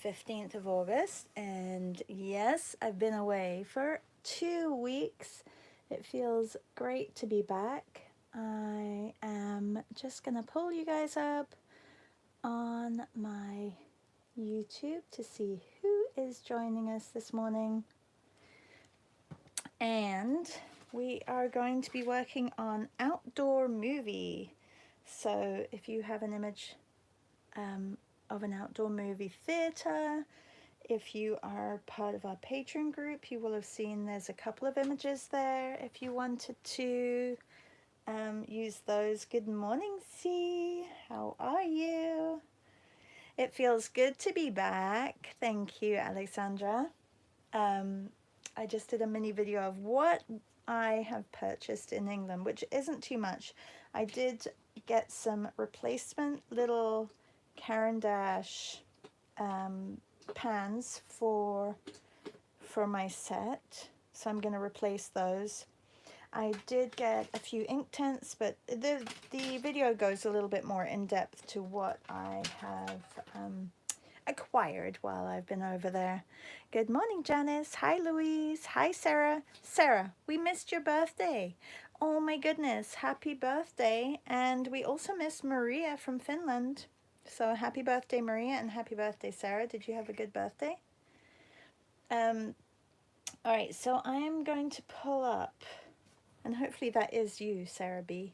15th of August, and yes, I've been away for 2 weeks. It feels great to be back. I am just gonna pull you guys up on my YouTube to see who is joining us this morning. And we are going to be working on outdoor movie. So if you have an image of an outdoor movie theater, if you are part of our Patreon group, you will have seen there's a couple of images there if you wanted to use those. Good morning, C. How are you? It feels good to be back. Thank you, Alexandra. I just did a mini video of what I have purchased in England, which isn't too much. I did get some replacement little Caran d'Ache pans for my set, so I'm going to replace those. I did get a few ink tents, but the video goes a little bit more in depth to what I have acquired while I've been over there. Good morning, Janice. Hi, Louise. Hi, Sarah. Sarah, we missed your birthday. Oh my goodness, happy birthday. And we also missed Maria from Finland. So happy birthday, Maria, and happy birthday, Sarah. Did you have a good birthday? All right, so I'm going to pull up, and hopefully that is you, Sarah B.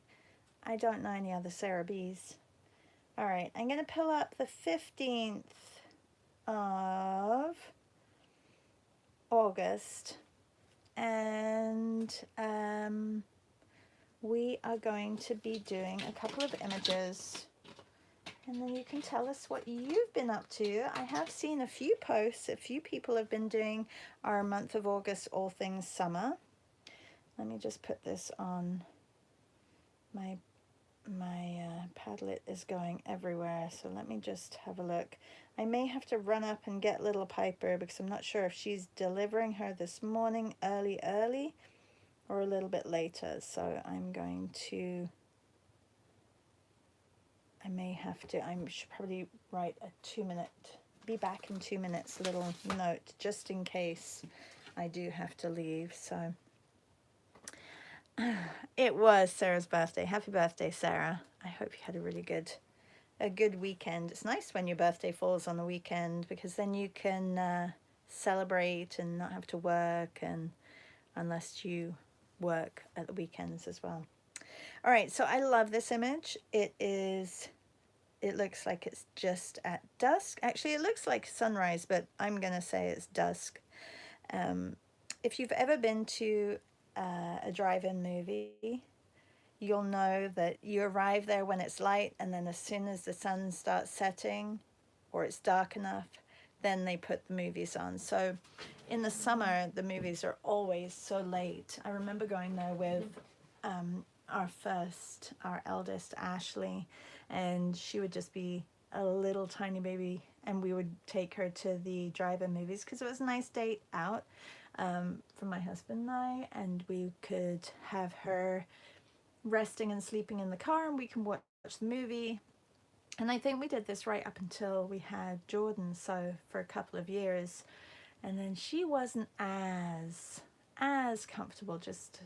I don't know any other Sarah B's. All right, I'm going to pull up the 15th of August, and we are going to be doing a couple of images, and then you can tell us what you've been up to. I have seen a few posts. A few people have been doing our month of August all things summer. Let me just put this on. My Padlet is going everywhere, so let me just have a look. I may have to run up and get little Piper because I'm not sure if she's delivering her this morning early or a little bit later, so I'm going to, I should probably write a 2-minute, be back in 2 minutes little note just in case I do have to leave. So it was Sarah's birthday. Happy birthday, Sarah. I hope you had a good weekend. It's nice when your birthday falls on the weekend because then you can celebrate and not have to work, and unless you work at the weekends as well. All right, so I love this image. It looks like it's just at dusk. Actually, it looks like sunrise, but I'm gonna say it's dusk. If you've ever been to a drive-in movie, you'll know that you arrive there when it's light, and then as soon as the sun starts setting or it's dark enough, then they put the movies on. So in the summer, the movies are always so late. I remember going there with our eldest, Ashley, and she would just be a little tiny baby, and we would take her to the drive-in movies because it was a nice date out for my husband and I, and we could have her resting and sleeping in the car, and we can watch the movie. And I think we did this right up until we had Jordan, so for a couple of years, and then she wasn't as comfortable just,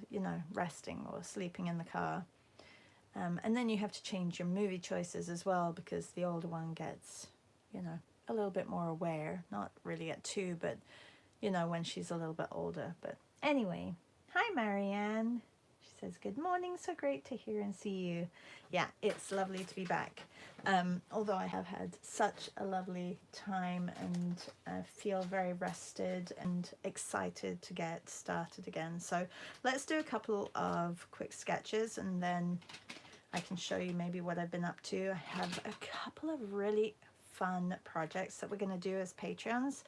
resting or sleeping in the car. And then you have to change your movie choices as well because the older one gets, a little bit more aware. Not really at 2, but, when she's a little bit older. But anyway, hi, Marianne. She says, good morning. So great to hear and see you. Yeah, it's lovely to be back. Although I have had such a lovely time and feel very rested and excited to get started again. So let's do a couple of quick sketches, and then I can show you maybe what I've been up to. I have a couple of really fun projects that we're going to do as Patreons.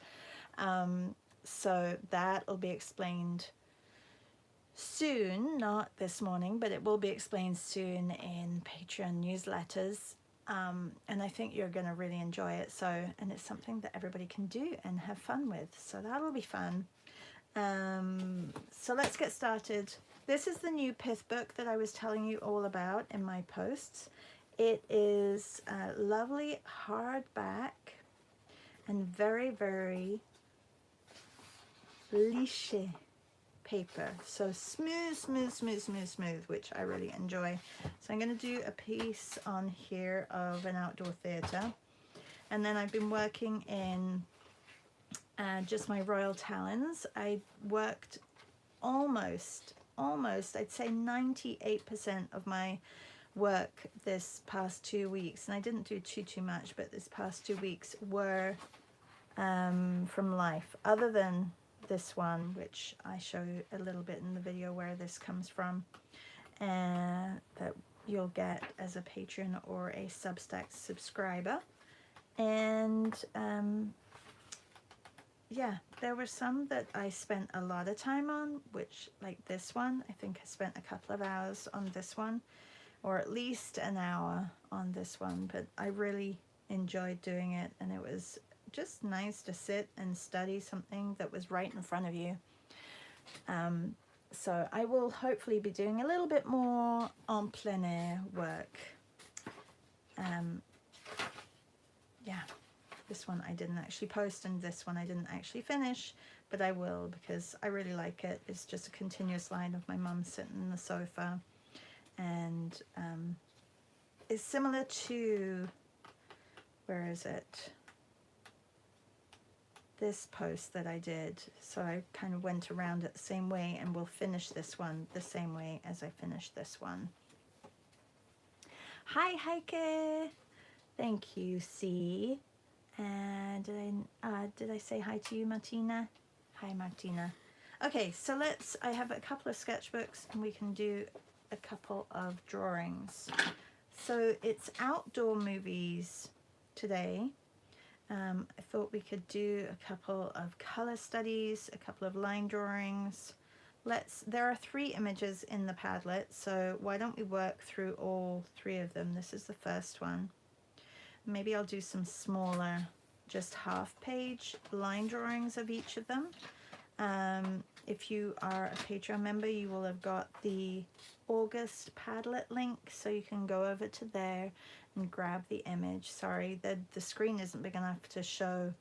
So that will be explained soon, not this morning, but it will be explained soon in Patreon newsletters. And I think you're going to really enjoy it. And it's something that everybody can do and have fun with. So that'll be fun. So let's get started. This is the new Pith book that I was telling you all about in my posts. It is lovely hardback, and very, very léché paper. So smooth, smooth, smooth, smooth, smooth, which I really enjoy. So I'm going to do a piece on here of an outdoor theatre. And then I've been working in just my Royal Talons. I worked almost, I'd say 98% of my work this past 2 weeks. And I didn't do too much, but this past 2 weeks were from life, other than this one, which I show you a little bit in the video where this comes from, and that you'll get as a Patreon or a Substack subscriber. And yeah, there were some that I spent a lot of time on, which, like this one, I think I spent a couple of hours on this one, or at least an hour on this one, but I really enjoyed doing it, and it was just nice to sit and study something that was right in front of you. So I will hopefully be doing a little bit more en plein air work. Yeah, this one I didn't actually post, and this one I didn't actually finish, but I will, because I really like it. It's just a continuous line of my mum sitting on the sofa, and it's similar to, where is it? This post that I did. So I kind of went around it the same way, and we'll finish this one the same way as I finished this one. Hi Heike, thank you. C. And did I say hi to you, Martina? Hi Martina. Okay, so I have a couple of sketchbooks, and we can do a couple of drawings. So it's outdoor movies today. I thought we could do a couple of color studies, a couple of line drawings. There are 3 images in the Padlet, so why don't we work through all 3 of them? This is the first one. Maybe I'll do some smaller, just half-page line drawings of each of them. If you are a Patreon member, you will have got the August Padlet link, so you can go over to there and grab the image. Sorry, the screen isn't big enough to show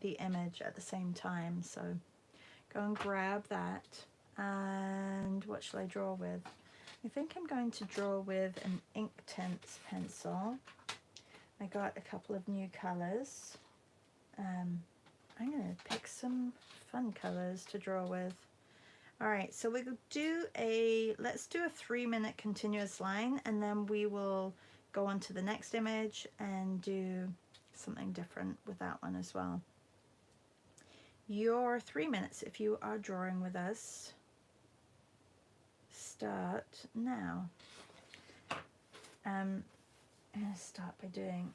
the image at the same time, so go and grab that. And what shall I draw with? I think I'm going to draw with an Inktense pencil. I got a couple of new colors. I'm going to pick some fun colors to draw with. Alright, so let's do a 3-minute continuous line, and then we will go on to the next image and do something different with that one as well. Your 3 minutes, if you are drawing with us, start now. I'm going to start by doing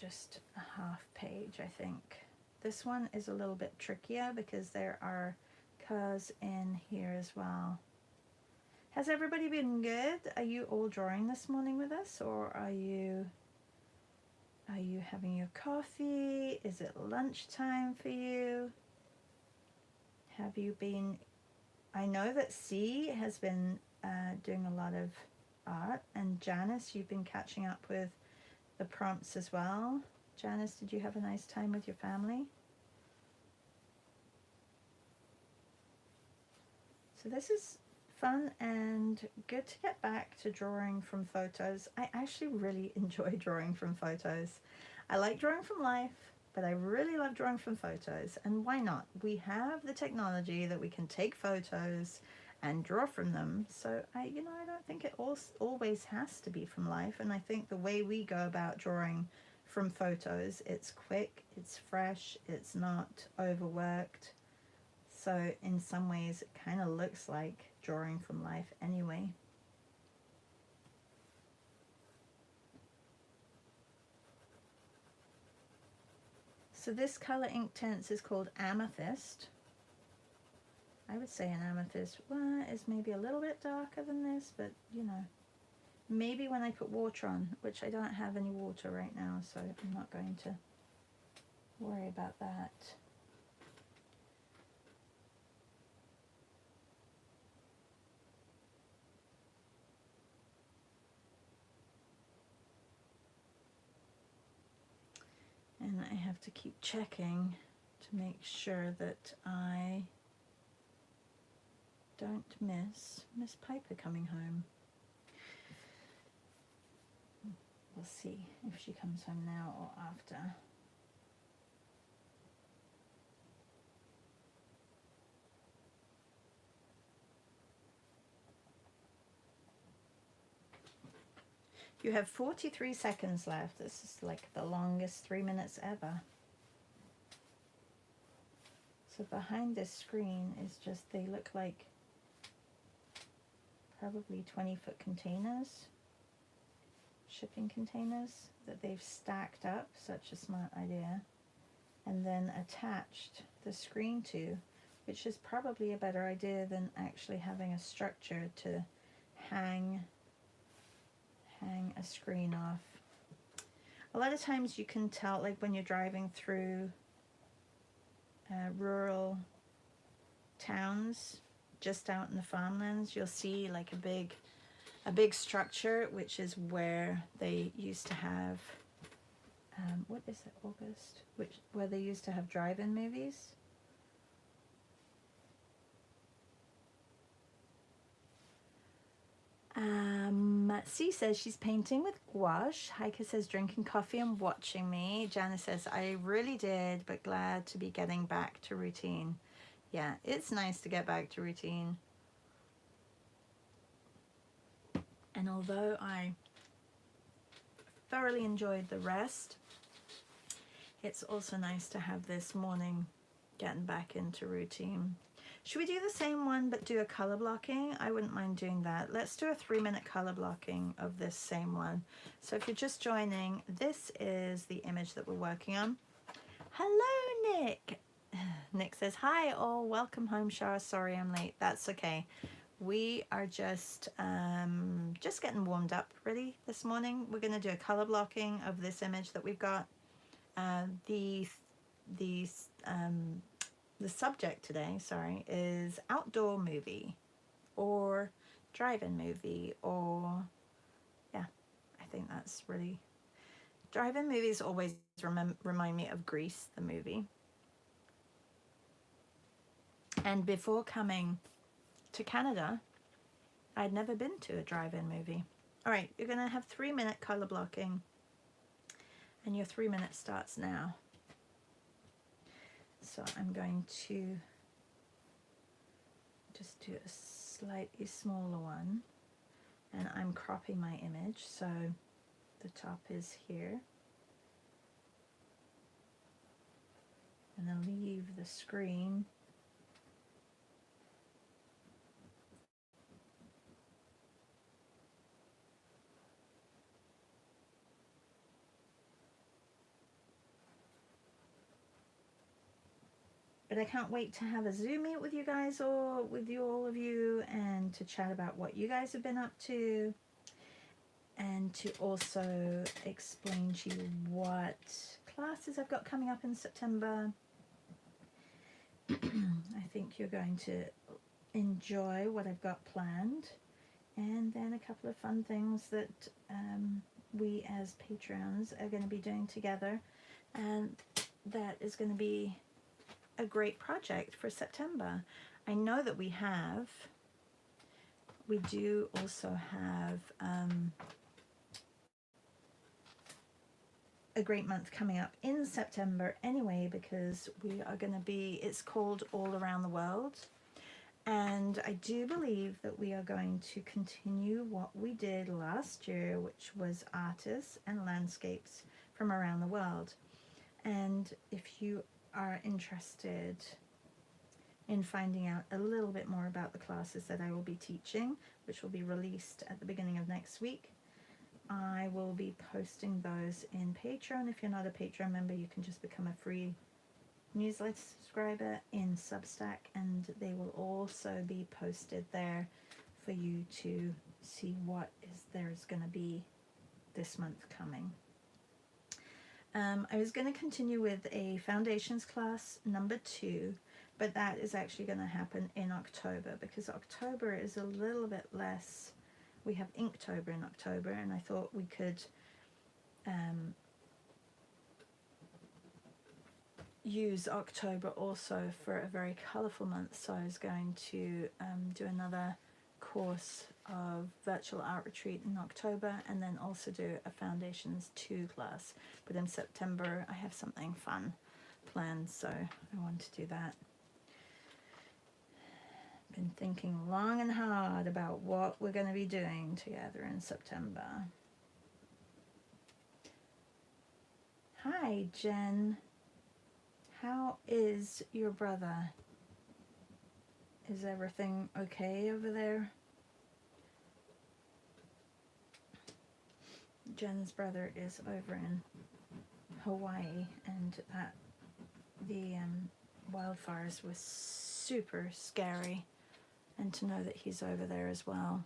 just a half page, I think. This one is a little bit trickier because there are colors in here as well. Has everybody been good? Are you all drawing this morning with us, or are you having your coffee? Is it lunchtime for you? Have you been, I know that C has been doing a lot of art, and Janice, you've been catching up with the prompts as well. Janice, did you have a nice time with your family? So this is fun and good to get back to drawing from photos. I actually really enjoy drawing from photos. I like drawing from life, but I really love drawing from photos. And why not? We have the technology that we can take photos and draw from them. So I don't think it always has to be from life. And I think the way we go about drawing from photos, it's quick, it's fresh, it's not overworked. So in some ways it kind of looks like drawing from life anyway. So this color Inktense is called Amethyst. I would say an amethyst is maybe a little bit darker than this, but maybe when I put water on, which I don't have any water right now, so I'm not going to worry about that. And I have to keep checking to make sure that I don't miss Miss Piper coming home. We'll see if she comes home now or after. You have 43 seconds left. This is like the longest 3 minutes ever. So behind this screen is just, they look like probably 20-foot containers, shipping containers that they've stacked up, such a smart idea, and then attached the screen to, which is probably a better idea than actually having a structure to hang a screen off. A lot of times you can tell, like when you're driving through rural towns just out in the farmlands, you'll see like a big structure, which is where they used to have what is it, August, where they used to have drive-in movies. C says she's painting with gouache. Heike says drinking coffee and watching me. Janice says I really did, but glad to be getting back to routine. Yeah, it's nice to get back to routine. And although I thoroughly enjoyed the rest, it's also nice to have this morning getting back into routine. Should we do the same one but do a color blocking? I wouldn't mind doing that. Let's do a 3-minute color blocking of this same one. So if you're just joining, this is the image that we're working on. Hello, Nick. Nick says, hi all, welcome home, Shara. Sorry I'm late. That's okay. We are just getting warmed up really this morning. We're going to do a color blocking of this image that we've got. The subject today, sorry, is outdoor movie or drive-in movie, or yeah, I think that's really, drive-in movies always remind me of Grease, the movie. And before coming to Canada, I'd never been to a drive-in movie. All right, you're gonna have 3-minute color blocking, and your 3 minutes starts now. So I'm going to just do a slightly smaller one, and I'm cropping my image so the top is here, and I'll leave the screen but I can't wait to have a Zoom meet with you guys, or with all of you, and to chat about what you guys have been up to, and to also explain to you what classes I've got coming up in September. I think you're going to enjoy what I've got planned, and then a couple of fun things that we as Patreons are going to be doing together, and that is going to be a great project for September. I know that we do also have a great month coming up in September anyway, because we are going to be, it's called All Around the World, and I do believe that we are going to continue what we did last year, which was artists and landscapes from around the world. And if you are interested in finding out a little bit more about the classes that I will be teaching, which will be released at the beginning of next week, I will be posting those in Patreon. If you're not a Patreon member, you can just become a free newsletter subscriber in Substack, and they will also be posted there for you to see what there's going to be this month coming. I was going to continue with a foundations class number 2, but that is actually going to happen in October, because October is a little bit less. We have Inktober in October, and I thought we could use October also for a very colourful month, so I was going to do another course of virtual art retreat in October, and then also do a Foundations 2 class. But in September I have something fun planned, so I want to do that. Been thinking long and hard about what we're going to be doing together in September. Hi, Jen. How is your brother? Is everything okay over there? Jen's brother is over in Hawaii, and the wildfires was super scary, and to know that he's over there as well.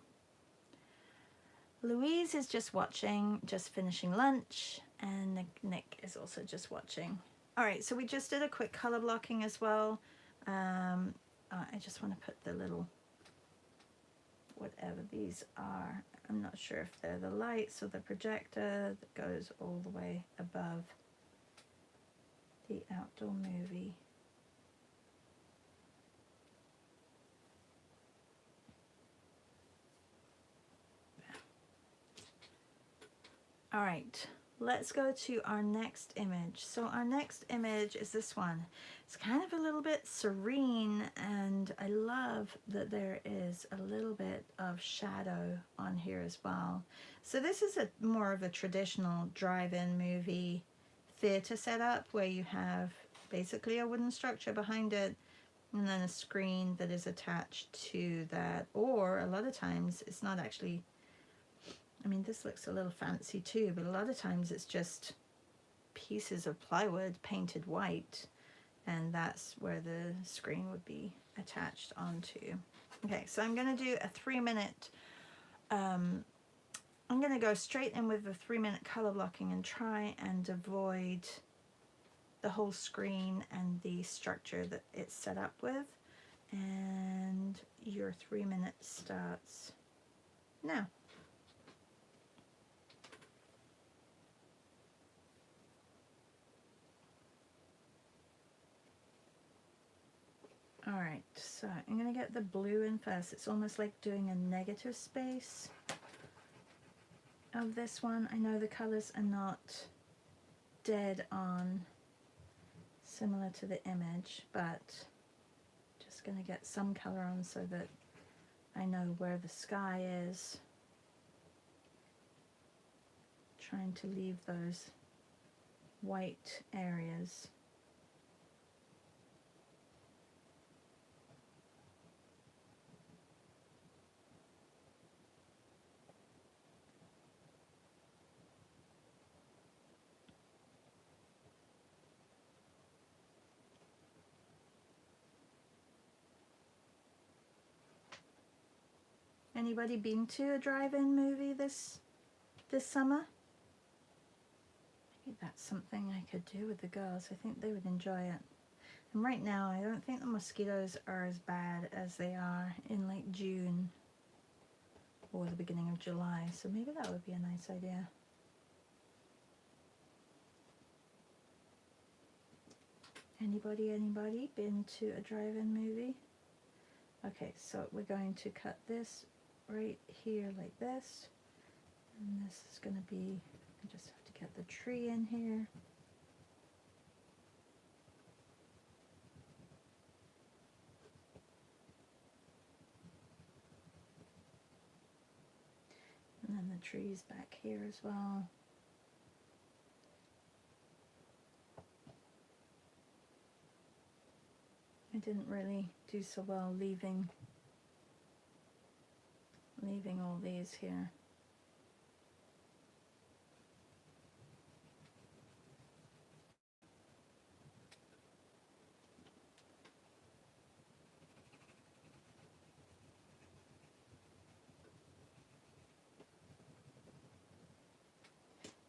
Louise is just watching, just finishing lunch, and Nick is also just watching. All right, so we just did a quick color blocking as well. I just want to put the little, whatever these are, I'm not sure if they're the lights or the projector that goes all the way above the outdoor movie. All right, let's go to our next image. So our next image is this one. It's kind of a little bit serene, and I love that there is a little bit of shadow on here as well. So this is more of a traditional drive-in movie theater setup, where you have basically a wooden structure behind it and then a screen that is attached to that. Or a lot of times it's not actually, I mean, this looks a little fancy too, but a lot of times it's just pieces of plywood painted white, and that's where the screen would be attached onto. Okay, so I'm going to do a 3-minute, I'm going to go straight in with the 3-minute color blocking and try and avoid the whole screen and the structure that it's set up with. And your 3 minutes starts now. All right, so I'm gonna get the blue in first. It's almost like doing a negative space of this one. I know the colors are not dead on similar to the image, but just gonna get some color on so that I know where the sky is. Trying to leave those white areas. Anybody been to a drive-in movie this summer? Maybe that's something I could do with the girls. I think they would enjoy it. And right now, I don't think the mosquitoes are as bad as they are in like June or the beginning of July. So maybe that would be a nice idea. Anybody been to a drive-in movie? Okay, so we're going to cut this right here like this. And this is going to be, I just have to get the tree in here. And then the trees back here as well. I didn't really do so well leaving all these here.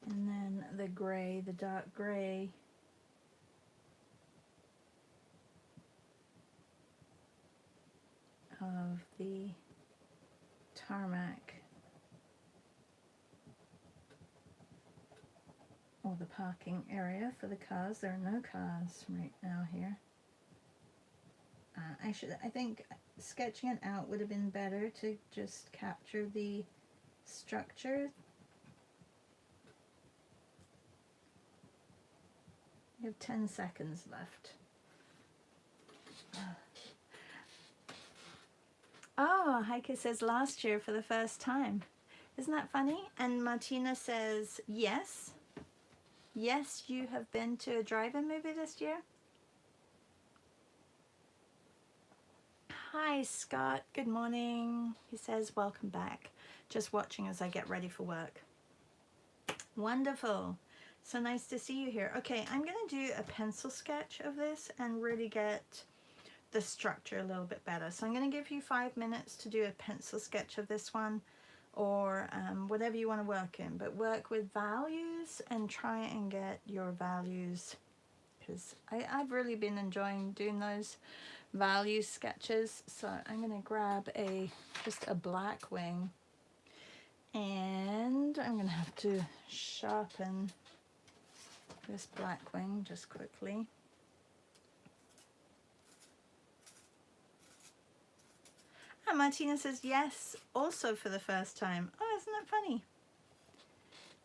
And then the gray, the dark gray, of the tarmac or the parking area for the cars. There are no cars right now here. I think sketching it out would have been better to just capture the structure. You have 10 seconds left. Oh, Heike says last year for the first time. Isn't that funny? And Martina says, yes. Yes, you have been to a drive-in movie this year. Hi, Scott. Good morning. He says, welcome back. Just watching as I get ready for work. Wonderful. So nice to see you here. Okay, I'm going to do a pencil sketch of this and really get the structure a little bit better. So I'm going to give you 5 minutes to do a pencil sketch of this one, or whatever you want to work in, but work with values and try and get your values, because I've really been enjoying doing those value sketches. So I'm going to grab just a black wing, and I'm going to have to sharpen this black wing just quickly. And Martina says yes, also for the first time. Oh, isn't that funny?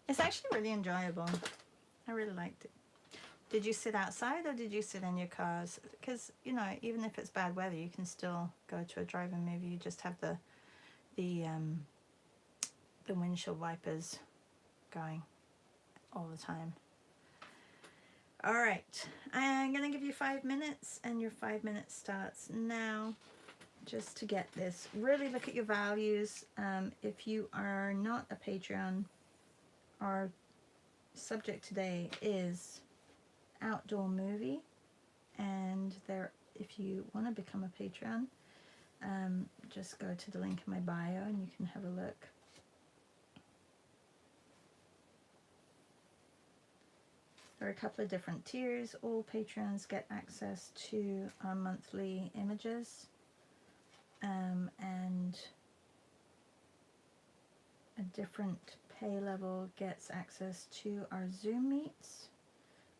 It's actually really enjoyable. I really liked it. Did you sit outside or did you sit in your cars? Because, you know, even if it's bad weather, you can still go to a drive-in movie. You just have the windshield wipers going all the time. All right, I'm gonna give you 5 minutes, and your 5 minutes starts now. Just to get this, really look at your values. If you are not a Patreon, our subject today is outdoor movie, and if you want to become a Patreon, just go to the link in my bio and you can have a look. There are a couple of different tiers. All Patreons get access to our monthly images, and a different pay level gets access to our Zoom meets,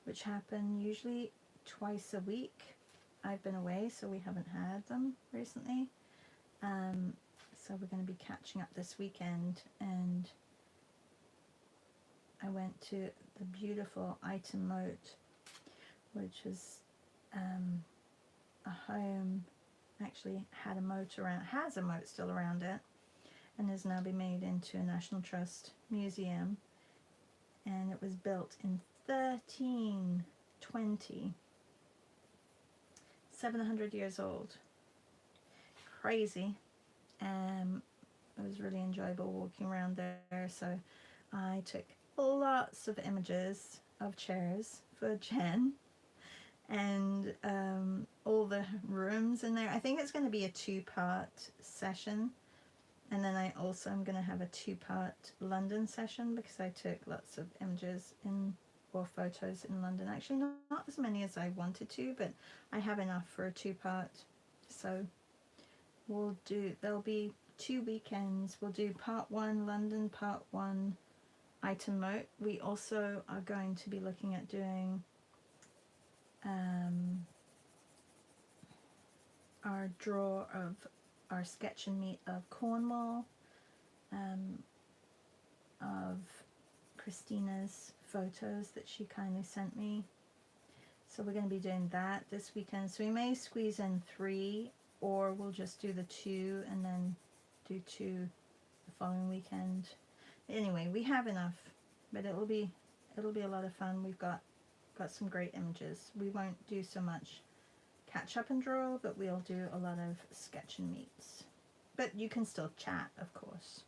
which happen usually twice a week. I've been away, so we haven't had them recently. So we're going to be catching up this weekend, and I went to the beautiful Item Moat, which is a home, actually has a moat still around it, and has now been made into a National Trust museum. And it was built in 1320, 700 years old. Crazy. It was really enjoyable walking around there, so I took lots of images of chairs for Jen, and all the rooms in there. I think it's going to be a 2-part session, and then I also am going to have a 2-part London session, because I took lots of images or photos in London. Actually, not as many as I wanted to, but I have enough for a 2-part. So there'll be 2 weekends. We'll do part 1 London, part 1 Item Moat. We also are going to be looking at doing our draw of our sketch and meet of Cornwall, of Christina's photos that she kindly sent me. So we're going to be doing that this weekend. So we may squeeze in 3, or we'll just do the 2 and then do 2 the following weekend. Anyway, we have enough, but it'll be a lot of fun. We've got some great images. We won't do so much catch up and draw, but we'll do a lot of sketch and meets. But you can still chat, of course.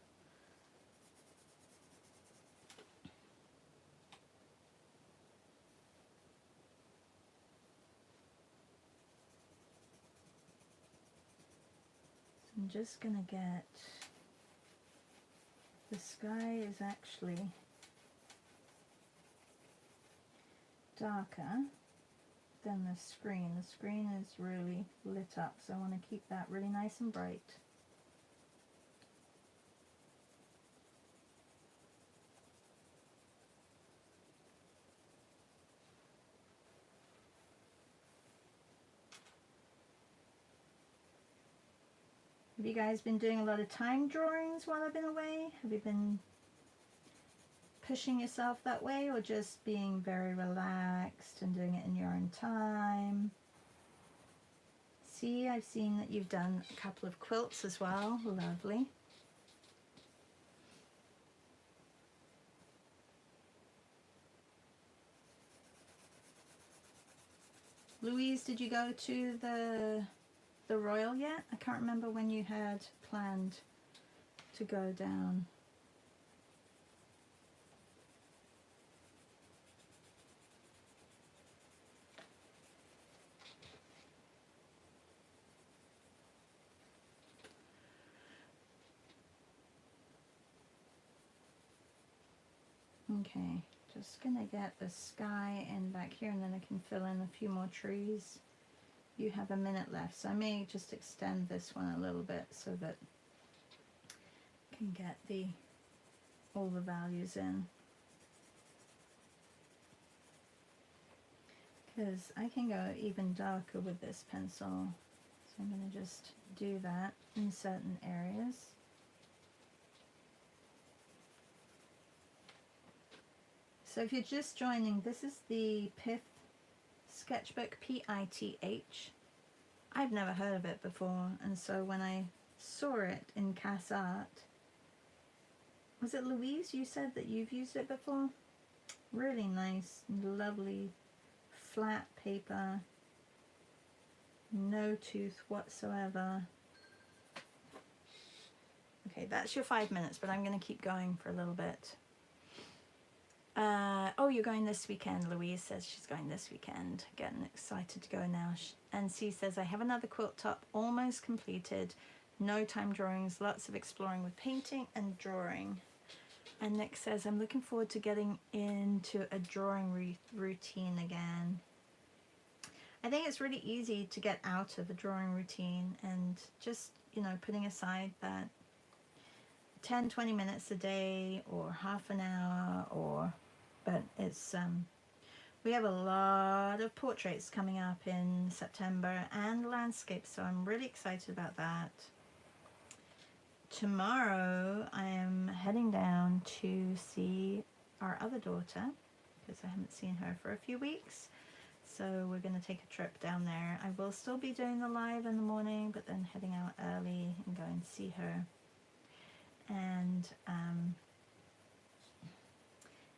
So I'm just gonna get, the sky is actually darker than the screen. The screen is really lit up, so I want to keep that really nice and bright. Have you guys been doing a lot of time drawings while I've been away? Have you been pushing yourself that way, or just being very relaxed and doing it in your own time? See, I've seen that you've done a couple of quilts as well. Lovely. Louise, did you go to the Royal yet? I can't remember when you had planned to go down. Okay, just gonna get the sky in back here, and then I can fill in a few more trees. You have a minute left, so I may just extend this one a little bit so that I can get all the values in. Because I can go even darker with this pencil. So I'm going to just do that in certain areas. So if you're just joining, this is the Pith sketchbook, P-I-T-H. I've never heard of it before, and so when I saw it in CasArt, was it Louise, you said that you've used it before? Really nice, lovely, flat paper, no tooth whatsoever. Okay, that's your 5 minutes, but I'm going to keep going for a little bit. Oh, you're going this weekend, Louise says she's going this weekend. Getting excited to go now. And C says, I have another quilt top almost completed. No time drawings, lots of exploring with painting and drawing. And Nick says, I'm looking forward to getting into a drawing routine again. I think it's really easy to get out of a drawing routine, and just, you know, putting aside that 10-20 minutes a day or half an hour, but it's we have a lot of portraits coming up in September and landscapes, so I'm really excited about that. Tomorrow I am heading down to see our other daughter because I haven't seen her for a few weeks, so we're going to take a trip down there. I will still be doing the live in the morning, but then heading out early and go and see her. And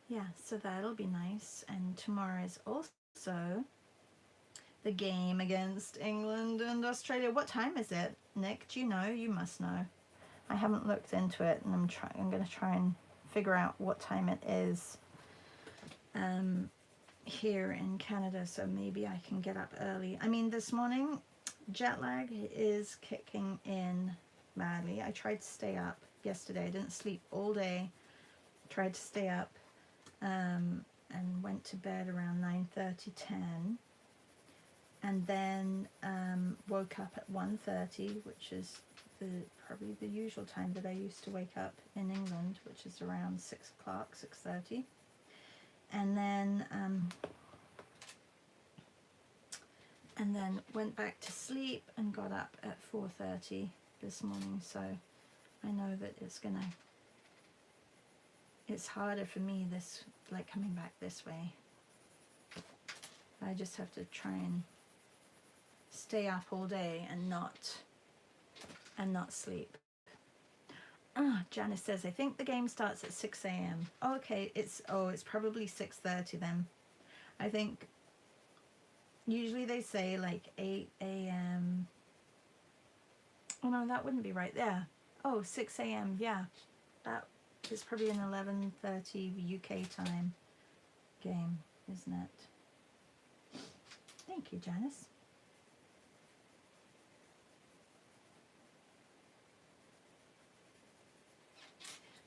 yeah, so that'll be nice. And tomorrow is also the game against England and Australia. What time is it, Nick? Do you know? You must know. I haven't looked into it, and I'm going to try and figure out what time it is here in Canada, so maybe I can get up early. I mean, this morning jet lag is kicking in badly. I tried to stay up yesterday. I didn't sleep all day. Tried to stay up and went to bed around 9:30, 10, and then woke up at 1:30, which is probably the usual time that I used to wake up in England, which is around 6 o'clock, 6:30, and then went back to sleep and got up at 4:30 this morning. So I know that it's harder for me coming back this way. I just have to try and stay up all day and not sleep. Janice says, I think the game starts at 6 a.m. Oh, okay, it's probably 6:30 then. I think usually they say like 8 a.m. Oh no, that wouldn't be right there. Oh, 6 a.m. Yeah, that is probably an 11:30 UK time game, isn't it? Thank you, Janice.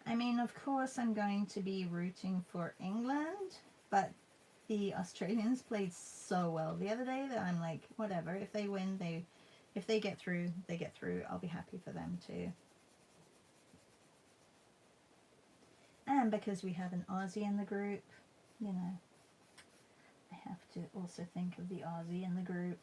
I mean, of course I'm going to be rooting for England, but the Australians played so well the other day that I'm like, whatever, if they win, if they get through, they get through. I'll be happy for them too. And because we have an Aussie in the group, you know, I have to also think of the Aussie in the group.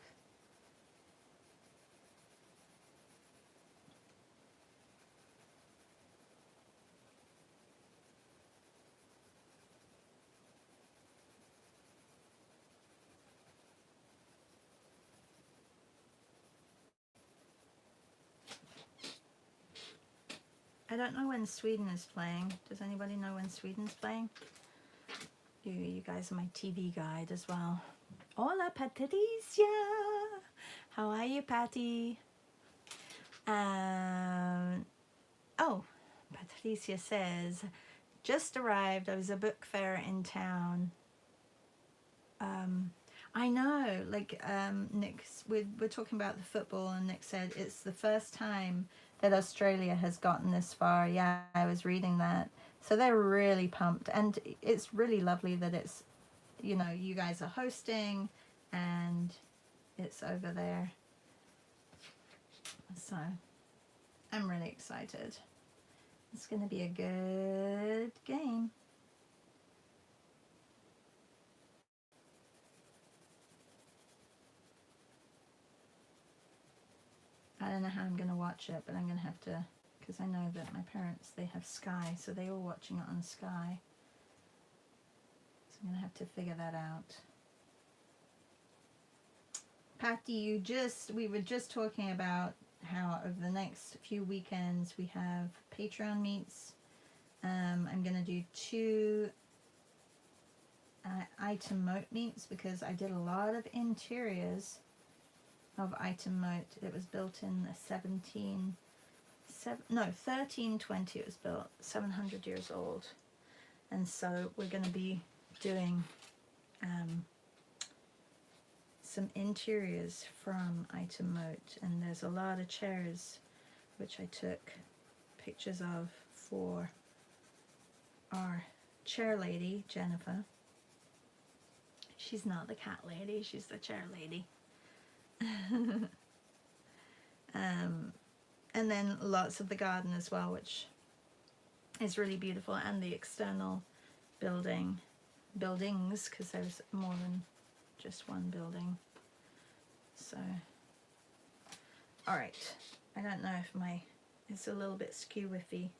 I don't know when Sweden is playing. Does anybody know when Sweden's playing? You guys are my TV guide as well. Hola, Patricia. How are you, Patty? Oh, Patricia says, just arrived. I was a book fair in town. I know, like Nick, we're talking about the football, and Nick said it's the first time that Australia has gotten this far. Yeah, I was reading that. So they're really pumped, and it's really lovely that it's, you know, you guys are hosting and it's over there. So I'm really excited. It's going to be a good game. I don't know how I'm going to watch it, but I'm going to have to, because I know that my parents, they have Sky, so they're all watching it on Sky. So I'm going to have to figure that out. Patty, we were just talking about how over the next few weekends we have Patreon meets. I'm going to do 2 item moat meets because I did a lot of interiors of item moat. It was built in 1320 it was built, 700 years old. And so we're going to be doing some interiors from item moat, and there's a lot of chairs which I took pictures of for our chair lady, Jennifer. She's not the cat lady, she's the chair lady. And then lots of the garden as well, which is really beautiful, and the external buildings, because there's more than just one building. So, all right, I don't know if it's a little bit skew-whiffy,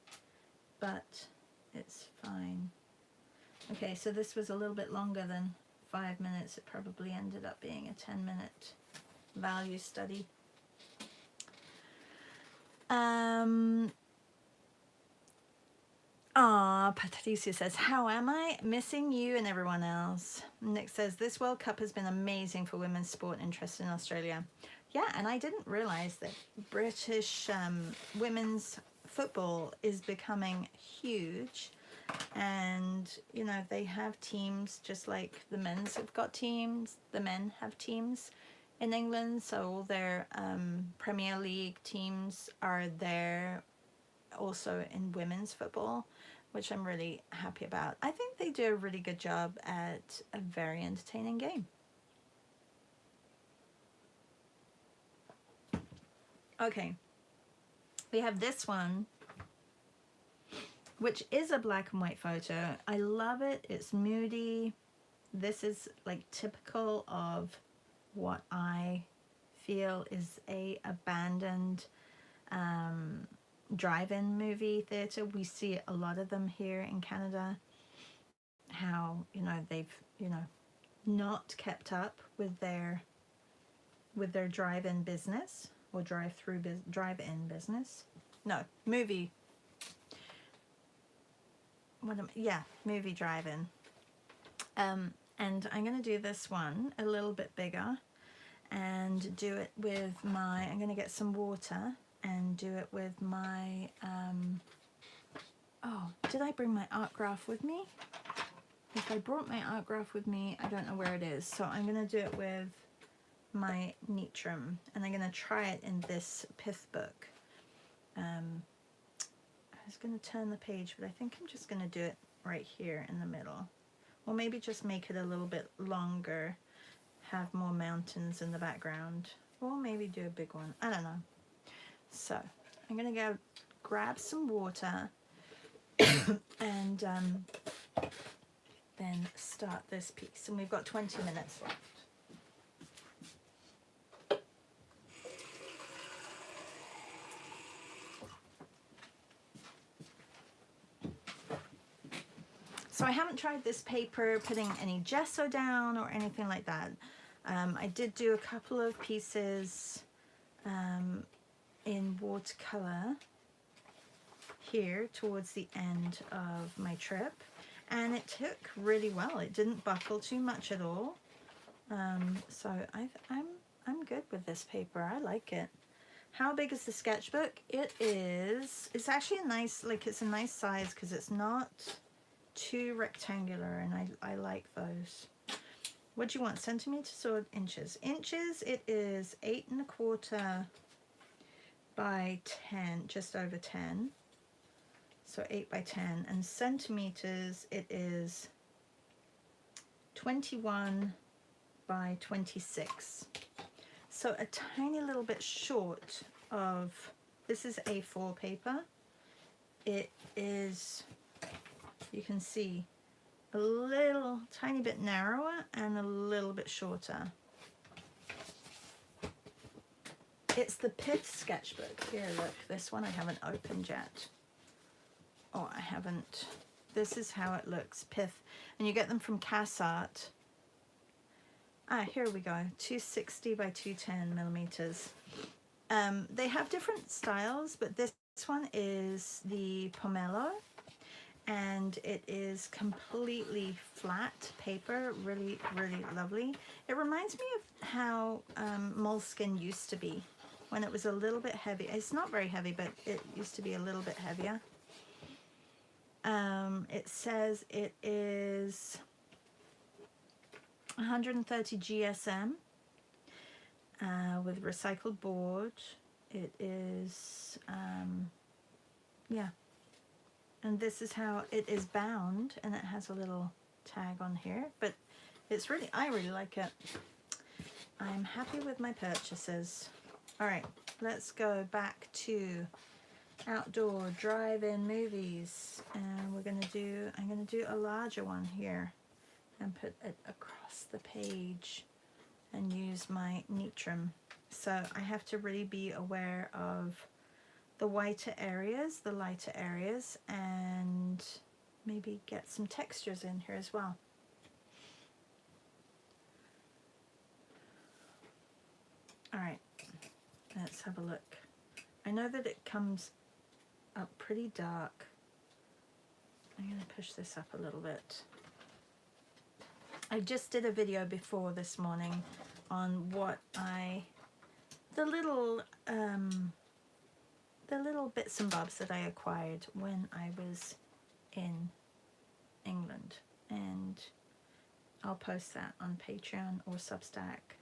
but it's fine. Okay, so this was a little bit longer than 5 minutes. It probably ended up being a 10-minute value study. Patricia says, how am I? Missing you and everyone else. Nick says, this World Cup has been amazing for women's sport interest in Australia. Yeah, and I didn't realize that British women's football is becoming huge. And, you know, they have teams just like the men's have got teams. The men have teams in England. So all their Premier League teams are there also in women's football, which I'm really happy about. I think they do a really good job at a very entertaining game. Okay, we have this one, which is a black and white photo. I love it. It's moody. This is like typical of what I feel is a abandoned drive-in movie theater. We see a lot of them here in Canada. How, you know, they've, you know, not kept up with their drive-in business or drive-in business. No, movie. Movie drive-in. And I'm going to do this one a little bit bigger and do it with I'm going to get some water and do it with my, did I bring my art graph with me? If I brought my art graph with me, I don't know where it is. So I'm going to do it with my Neutrum, and I'm going to try it in this pith book. I was going to turn the page, but I think I'm just going to do it right here in the middle. Or maybe just make it a little bit longer, have more mountains in the background, or maybe do a big one. I don't know. So I'm going to go grab some water and then start this piece. And we've got 20 minutes left. So I haven't tried this paper putting any gesso down or anything like that. I did do a couple of pieces in watercolor, here towards the end of my trip, and it took really well. It didn't buckle too much at all. So I'm good with this paper. I like it. How big is the sketchbook? It's actually a nice, like, it's a nice size because it's not too rectangular, and I like those. What do you want, centimeters or inches? Inches, it is 8¼ by 10, just over 10. So 8 by 10. And centimeters, it is 21 by 26. So a tiny little bit short of, this is A4 paper. It is, you can see, a little tiny bit narrower and a little bit shorter. It's the Pith sketchbook. Here, look, this one I haven't opened yet. Oh, I haven't. This is how it looks, Pith. And you get them from Cassart. Ah, here we go, 260 by 210 millimeters. They have different styles, but this one is the Pomelo, and it is completely flat paper, really, really lovely. It reminds me of how Moleskine used to be when it was a little bit heavy. It's not very heavy, but it used to be a little bit heavier. It says it is 130 GSM with recycled board. It is, yeah. And this is how it is bound, and it has a little tag on here, but it's really, I really like it. I'm happy with my purchases. All right, let's go back to outdoor drive-in movies, and I'm gonna do a larger one here and put it across the page and use my Neutrum. So I have to really be aware of the whiter areas, the lighter areas, and maybe get some textures in here as well. All right, let's have a look. I know that it comes up pretty dark. I'm gonna push this up a little bit. I just did a video before this morning on what the little bits and bobs that I acquired when I was in England, and I'll post that on Patreon or Substack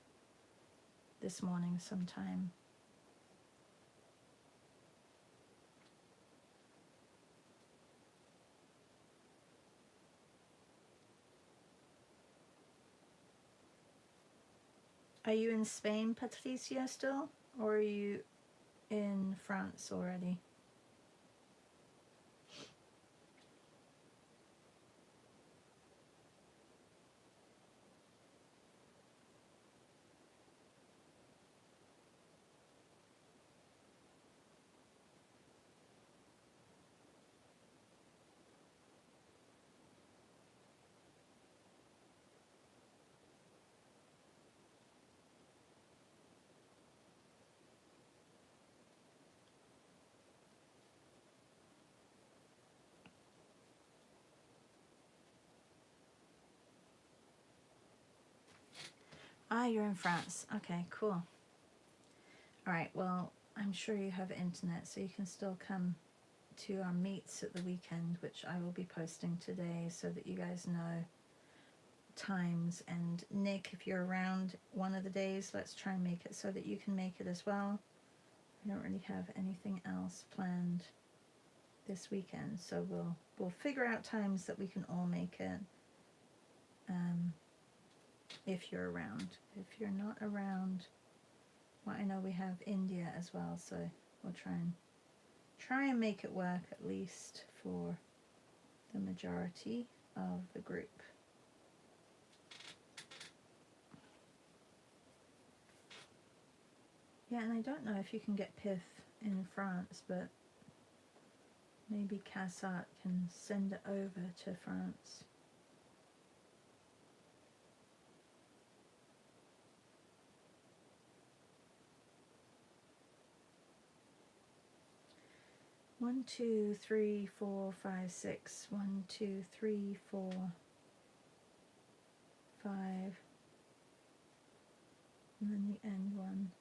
this morning sometime. Are you in Spain, Patricia, still? Or are you in France already? Ah, you're in France. Okay, cool. All right, well, I'm sure you have internet, so you can still come to our meets at the weekend, which I will be posting today so that you guys know times. And Nick, if you're around one of the days, let's try and make it so that you can make it as well. I don't really have anything else planned this weekend, so we'll figure out times that we can all make it. If you're around. If you're not around, well, I know we have India as well, so we'll try and make it work at least for the majority of the group. Yeah, and I don't know if you can get Pith in France, but maybe Cassart can send it over to France. 1, 2, 3, 4, 5, 6. 1, 2, 3, 4, 5, and then the end one.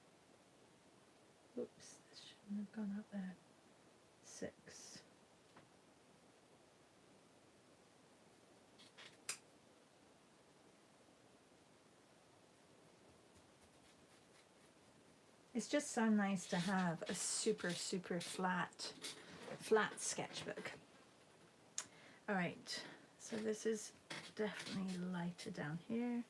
Oops, this shouldn't have gone up there. 6. It's just so nice to have a super flat sketchbook. All right, so this is definitely lighter down here.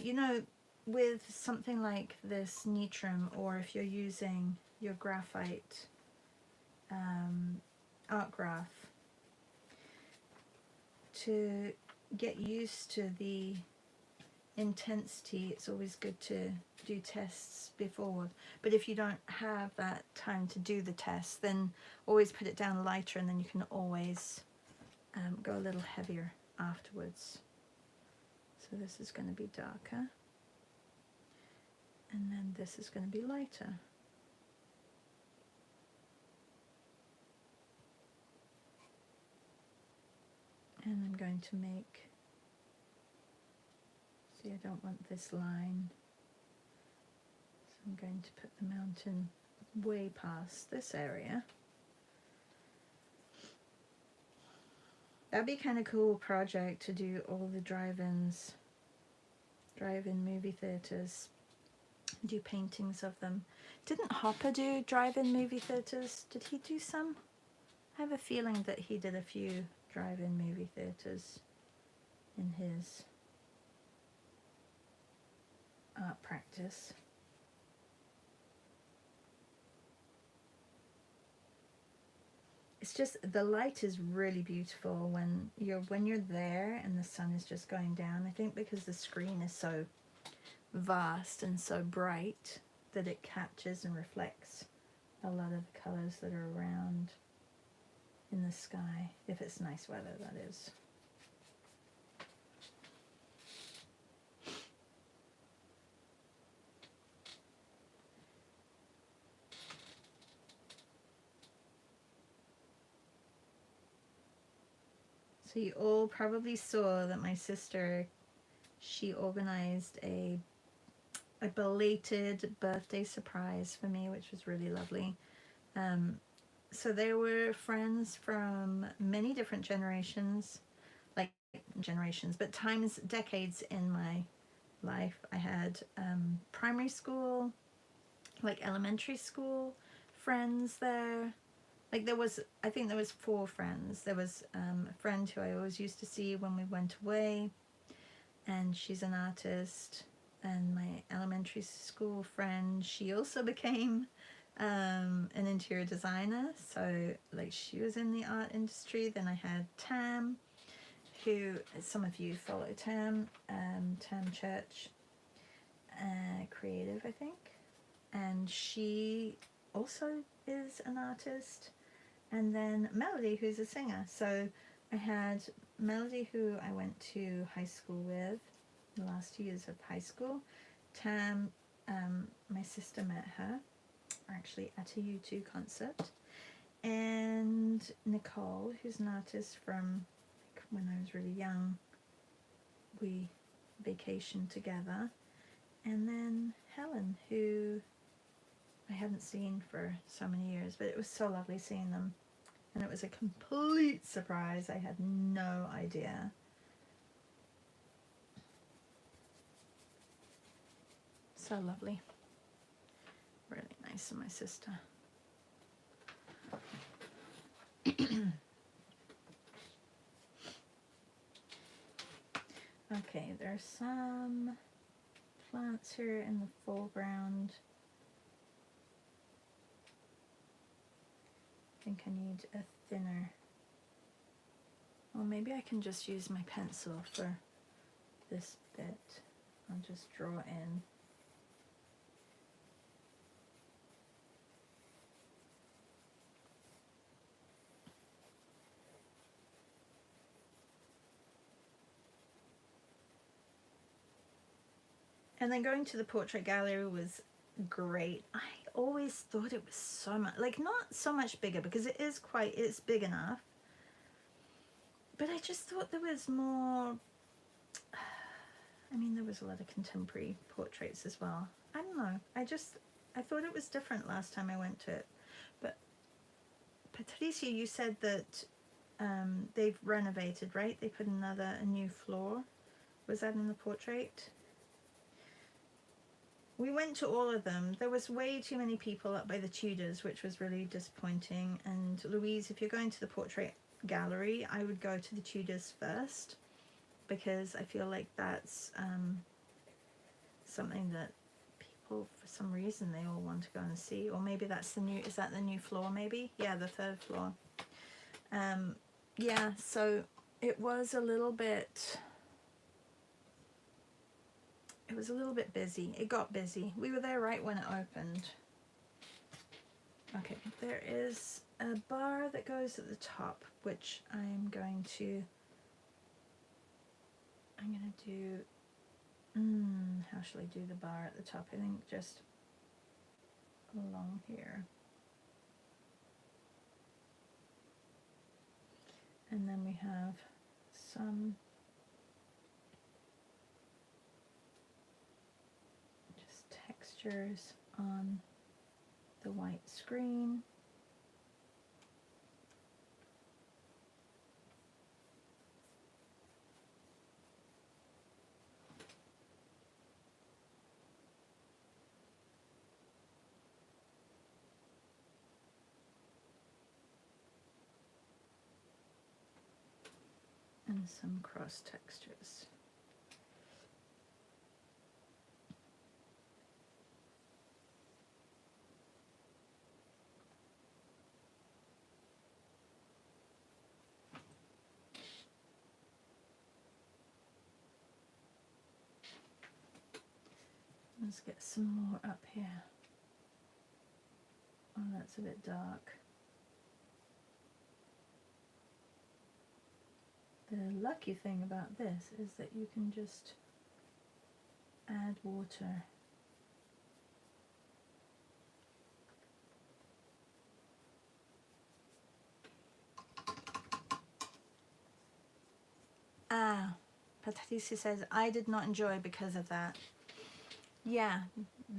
You know, with something like this Nitram, or if you're using your graphite art graph, to get used to the intensity, it's always good to do tests before. But if you don't have that time to do the test, then always put it down lighter, and then you can always go a little heavier afterwards. So this is going to be darker, and then this is going to be lighter. And I'm going to make, see, I don't want this line, so I'm going to put the mountain way past this area. That'd be kind of cool project to do all the drive-in movie theaters, do paintings of them. Didn't Hopper do drive-in movie theaters? Did he do some? I have a feeling that he did a few drive-in movie theaters in his art practice. It's just, the light is really beautiful when you're there and the sun is just going down. I think because the screen is so vast and so bright that it captures and reflects a lot of the colors that are around in the sky, if it's nice weather, that is. So you all probably saw that my sister, she organized a belated birthday surprise for me, which was really lovely. So there were friends from many different generations, like generations, but times, decades in my life. I had primary school, like elementary school friends there. Like there was, I think there was 4 friends. There was a friend who I always used to see when we went away, and she's an artist. And my elementary school friend, she also became an interior designer, so like she was in the art industry. Then I had Tam, who, some of you follow Tam, Tam Church, creative, I think, and she also is an artist. And then Melody, who's a singer. So I had Melody, who I went to high school with, the last 2 years of high school. Tam, my sister met her actually at a U2 concert. And Nicole, who's an artist from when I was really young, we vacationed together. And then Helen, who I hadn't seen for so many years, but it was so lovely seeing them. And it was a complete surprise. I had no idea. So lovely. Really nice of my sister. Okay, there's some plants here in the foreground. I think I need a thinner. Well, maybe I can just use my pencil for this bit. I'll just draw in. And then going to the portrait gallery was great. I always thought it was so much, like not so much bigger because it's big enough. But I just thought there was more, I mean, there was a lot of contemporary portraits as well. I don't know. I thought it was different last time I went to it. But Patricia, you said that they've renovated, right? They put a new floor. Was that in the portrait? We went to all of them. There was way too many people up by the Tudors, which was really disappointing. And Louise, if you're going to the portrait gallery, I would go to the Tudors first, because I feel like that's something that people, for some reason, they all want to go and see. Or maybe that's is that the new floor maybe? Yeah, the third floor. Yeah, so it was a little bit busy. It got busy. We were there right when it opened. Okay, there is a bar that goes at the top, which I'm going to do, how shall I do the bar at the top? I think just along here. And then we have some just textures on the white screen. And some cross textures. Let's get some more up here. Oh, that's a bit dark. The lucky thing about this is that you can just add water. Patricia says, I did not enjoy because of that. Yeah,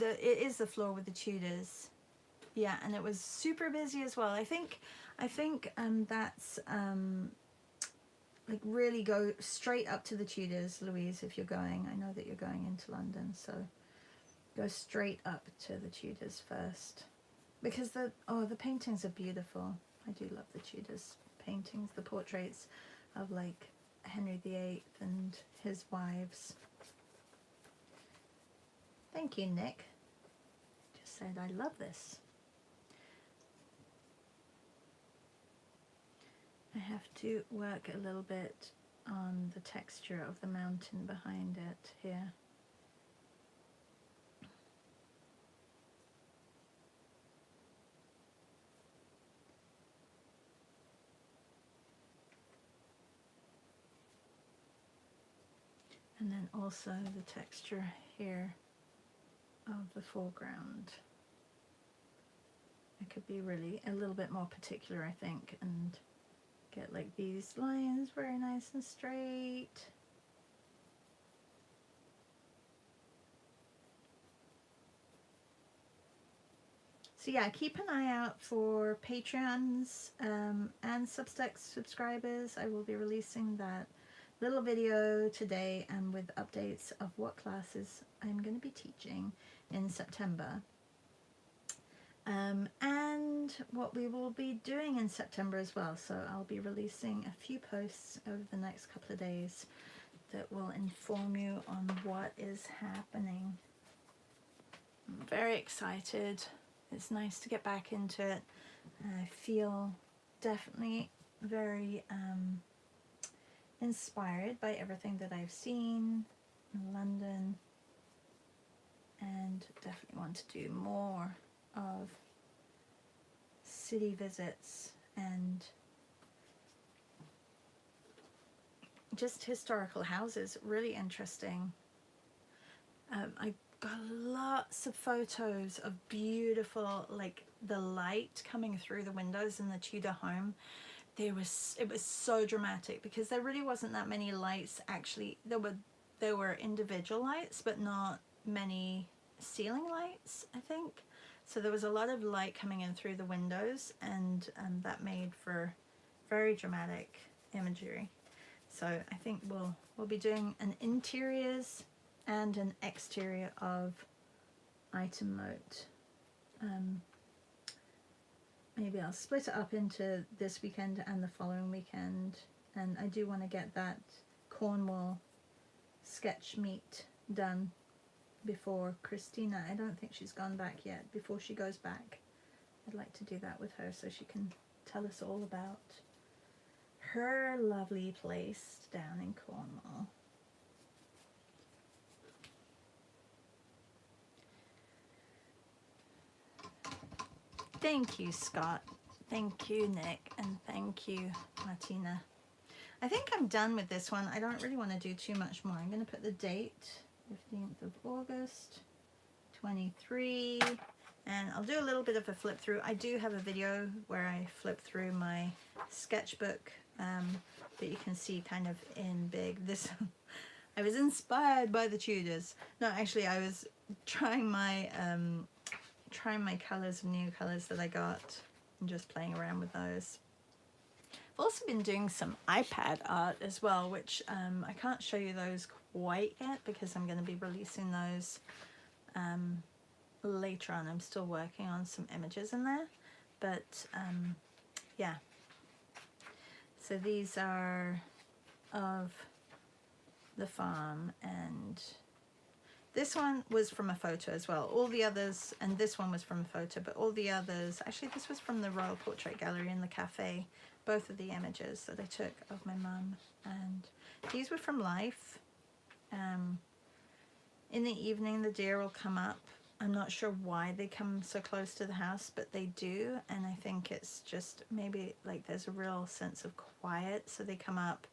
it is the floor with the Tudors. Yeah, and it was super busy as well. I think that's like really go straight up to the Tudors, Louise, if you're going. I know that you're going into London, so go straight up to the Tudors first, because the paintings are beautiful. I do love the Tudors paintings, the portraits of like Henry VIII and his wives. Thank you, Nick. Just said I love this. I have to work a little bit on the texture of the mountain behind it here. And then also the texture here of the foreground. I could be really a little bit more particular, I think, and get like these lines very nice and straight. So yeah, keep an eye out for Patreons and Substack subscribers. I will be releasing that little video today, and with updates of what classes I'm going to be teaching in September. And what we will be doing in September as well. So I'll be releasing a few posts over the next couple of days that will inform you on what is happening. I'm very excited. It's nice to get back into it. I feel definitely very inspired by everything that I've seen in London, and definitely want to do more of city visits and just historical houses. Really interesting. I got lots of photos of beautiful, like the light coming through the windows in the Tudor home. It was so dramatic because there really wasn't that many lights. Actually, there were individual lights, but not many ceiling lights, I think. So there was a lot of light coming in through the windows, and that made for very dramatic imagery. So I think we'll be doing an interiors and an exterior of item moat. Maybe I'll split it up into this weekend and the following weekend, and I do want to get that Cornwall sketch meet done before Christina, I don't think she's gone back yet, before she goes back. I'd like to do that with her so she can tell us all about her lovely place down in Cornwall. Thank you, Scott. Thank you, Nick. And thank you, Martina. I think I'm done with this one. I don't really want to do too much more. I'm going to put the date, 15th of August, 23. And I'll do a little bit of a flip through. I do have a video where I flip through my sketchbook that you can see kind of in big. This, I was inspired by the Tudors. No, actually, I was trying my colors, new colors that I got, and just playing around with those. I've also been doing some iPad art as well, which I can't show you those quite yet because I'm going to be releasing those later on. I'm still working on some images in there, but yeah. So these are of the farm, and this one was from a photo as well. All the others, and this one was from a photo, but all the others, actually this was from the Royal Portrait Gallery in the cafe, both of the images that I took of my mum, and these were from life. In the evening the deer will come up. I'm not sure why they come so close to the house, but they do, and I think it's just maybe like there's a real sense of quiet, so they come up,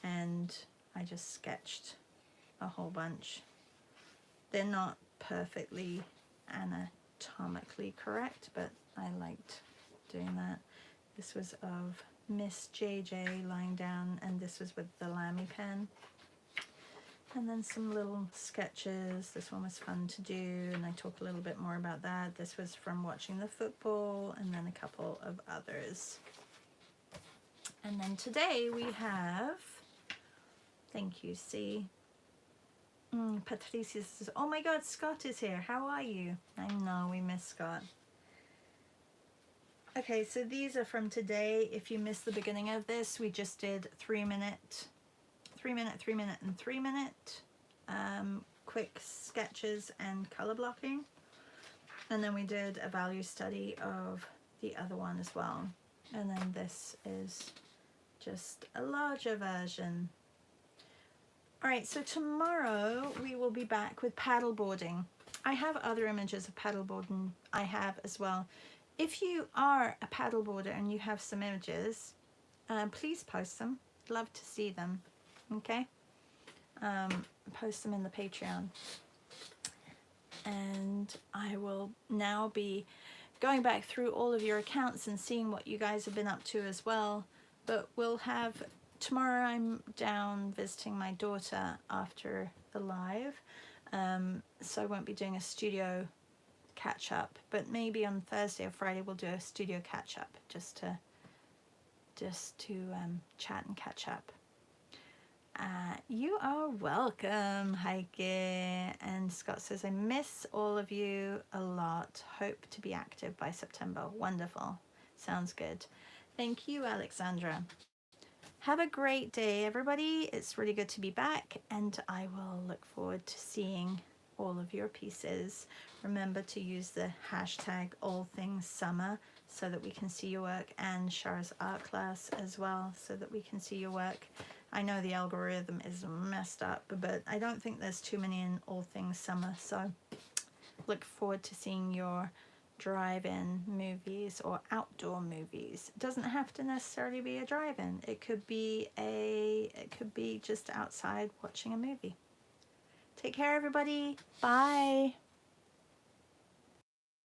and I just sketched a whole bunch. They're not perfectly anatomically correct, but I liked doing that. This was of Miss JJ lying down, and this was with the Lamy pen. And then some little sketches. This one was fun to do, and I talk a little bit more about that. This was from watching the football, and then a couple of others. And then today we have, thank you, C. Patricia says, oh my god, Scott is here. How are you? I know, we miss Scott. Okay, so these are from today. If you missed the beginning of this, we just did 3 minute, 3 minute, 3 minute, and 3 minute quick sketches and color blocking. And then we did a value study of the other one as well. And then this is just a larger version. All right, so tomorrow we will be back with paddleboarding. I have other images of paddleboarding I have as well. If you are a paddleboarder and you have some images, please post them. Love to see them, okay? Post them in the Patreon. And I will now be going back through all of your accounts and seeing what you guys have been up to as well. But we'll have... Tomorrow I'm down visiting my daughter after the live, so I won't be doing a studio catch up, but maybe on Thursday or Friday we'll do a studio catch up just to chat and catch up. You are welcome, Heike. And Scott says, I miss all of you a lot. Hope to be active by September. Wonderful. Sounds good. Thank you, Alexandra. Have a great day, everybody. It's really good to be back, and I will look forward to seeing all of your pieces. Remember to use the hashtag #AllThingsSummer so that we can see your work, and Shara's art class as well so that we can see your work. I know the algorithm is messed up, but I don't think there's too many in All Things Summer, so look forward to seeing your drive-in movies or outdoor movies. It doesn't have to necessarily be a drive-in. It could be just outside watching a movie. Take care, everybody. Bye.